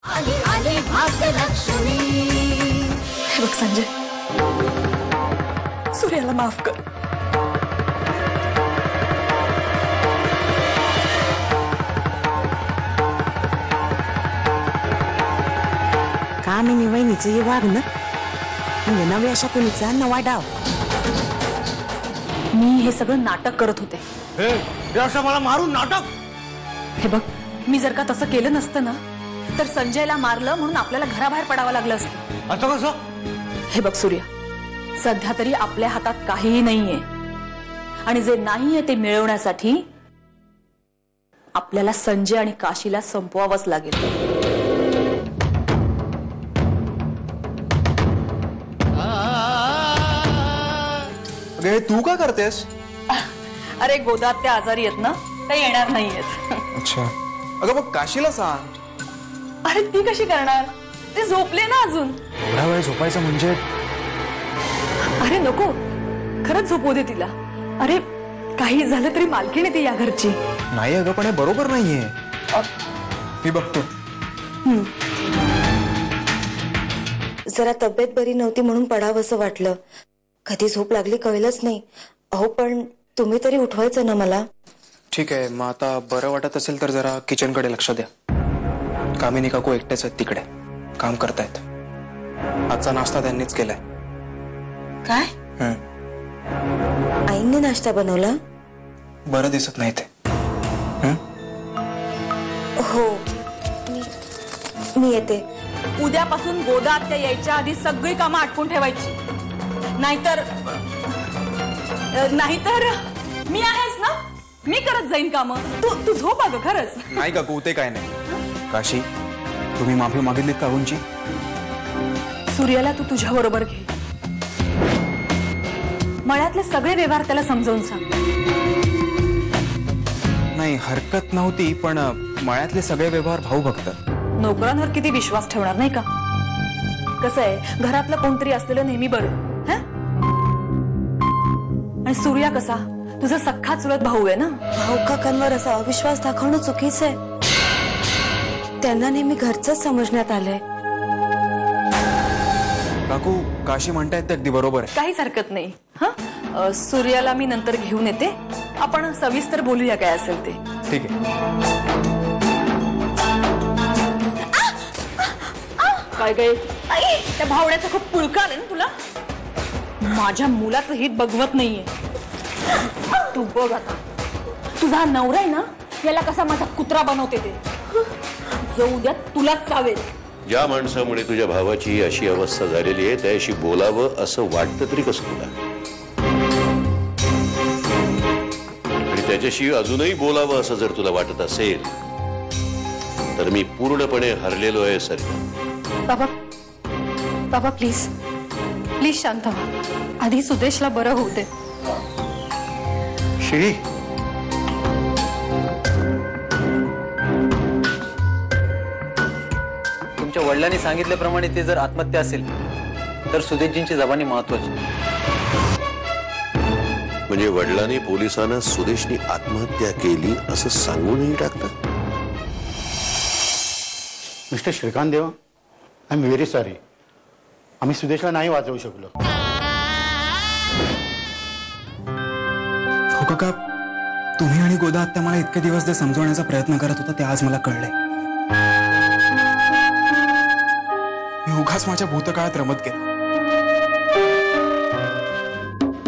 आली आली भाग्यलक्ष्मी। हे बघ संजय, सूर्याला माफ कर। कामिनी वहिनीचं हे वागणं म्हणजे नव्या शकुनीचा नवा डाव। मी हे सगळं नाटक करत होते। मला मारून नाटक? हे बघ, मी जर का तसं केलं नसतं ना तर संजयला मारलं म्हणून आपल्याला घराबाहेर पडावं लागलं असतं। असं कसं? हे बघ सूर्य, सध्या तरी आपल्या हातात काहीही नाहीये आणि जे नाहीये ते मिळवण्यासाठी आपल्याला संजय आणि काशीला संपवावंच लागेल। अगे तू का करतेस? अरे गोदात त्या आजारी आहेत ना, ते येणार नाहीयेत। अच्छा, अगं मग काशीला सांग। अरे ती कशी करणार? ते झोपले ना अजून। एवढा वेळ झोपायचं म्हणजे? अरे नको, खरंच झोपू दे तिला। अरे काही झालं तरी मालकीण आहे ती या घरची। नाही अगं, पण हे बरोबर नाहीये। मी बघतो। जरा तब्येत बरी नव्हती म्हणून पडावंसं वाटलं। कधी झोप लागली कळलंच नाही। अहो पण तुम्ही तरी उठवायचं ना मला। ठीक आहे, मग आता बरं वाटत असेल तर जरा किचन कडे लक्ष द्या। कामिनी काकू एकटेच आहेत तिकडे, काम करतायत। आजचा नाश्ता त्यांनीच केलाय। काय? आईने नाश्ता बनवला? बरं दिसत नाही ते। हो, मी येते। उद्यापासून गोदा आत्या यायच्या आधी सगळी कामं आटपून ठेवायची, नाहीतर मी आहेस ना, मी करत जाईन कामं। तू झोप अगं खरंच। नाही काकू, ते काय नाही। काशी, तुम्ही माफी मागितलीत काकूंची? सूर्याला तू तुझ्या बरोबर घे, मळ्यातले सगळे व्यवहार त्याला समजावून सांग। नाही हरकत नव्हती, पण मळ्यातले सगळे व्यवहार भाऊ बघतात। नोकरांवर किती विश्वास ठेवणार नाही का? कसं आहे, घरातलं कोणतरी असलेलं नेहमी बरं। आणि सूर्या कसा तुझा सख्खा चुलत भाऊ आहे ना। भाऊ काकांवर असा अविश्वास दाखवणं चुकीचं आहे। त्यांना नेहमी घरचंच समजण्यात आलंय। काकू, काशी म्हणतायत ते अगदी बरोबर आहे। काहीच हरकत नाही। सूर्याला मी नंतर घेऊन येते, आपण सविस्तर बोलूया काय असेल ते। ठीक आहे। काय काय त्या भावड्याचं खूप पुळका आलं ना तुला? माझ्या मुलाचं हित बघवत नाहीये तू। बघ आता, तुझा नवरा आहे ना, याला कसा माझा कुत्रा बनवते ते, जो उद्या तुलाच चावेल। ज्या माणसामुळे तुझ्या भावाची अशी अवस्था झालेली आहे त्याशी बोलावं असं वाटतं तरी कसं तुला? आणि त्याच्याशी अजूनही बोलावं असं जर तुला वाटत असेल तर मी पूर्णपणे हरलेलो आहे सर। बाबा, बाबा प्लीज प्लीज शांत व्हा, आधी सुदेशला बरं होऊ दे। श्री, तुमच्या वडिलांनी सांगितल्याप्रमाणे ते जर आत्महत्या असेल तर सुदेशजींची जबानी महत्वाची। म्हणजे वडिलांनी पोलिसांना सुदेशनी आत्महत्या केली असं सांगूनही टाकतात? मिस्टर श्रीकांत देवा, आय एम व्हेरी सॉरी। आम्ही सुदेशला नाही वाचवू शकलो। हो काका, तुम्ही आणि गोदा आत्या मला इतके दिवस जे समजवण्याचा प्रयत्न करत होता ते आज मला कळले। मी उगाच माझ्या भूतकाळात रमत गेलो।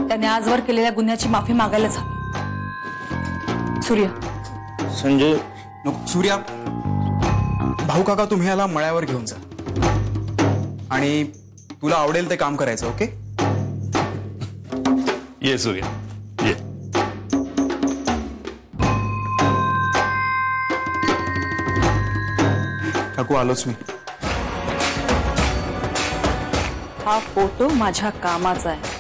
त्याने आजवर केलेल्या गुन्ह्याची माफी मागायलाच हवी। सूर्य, संजय, सूर्या, भाऊ काका तुम्ही याला मळ्यावर घेऊन जा आणि तुला आवडेल ते काम करायचं। ओके? ये सूर्या, ये। काकू, आलोच मी। हा फोटो माझ्या कामाचा आहे।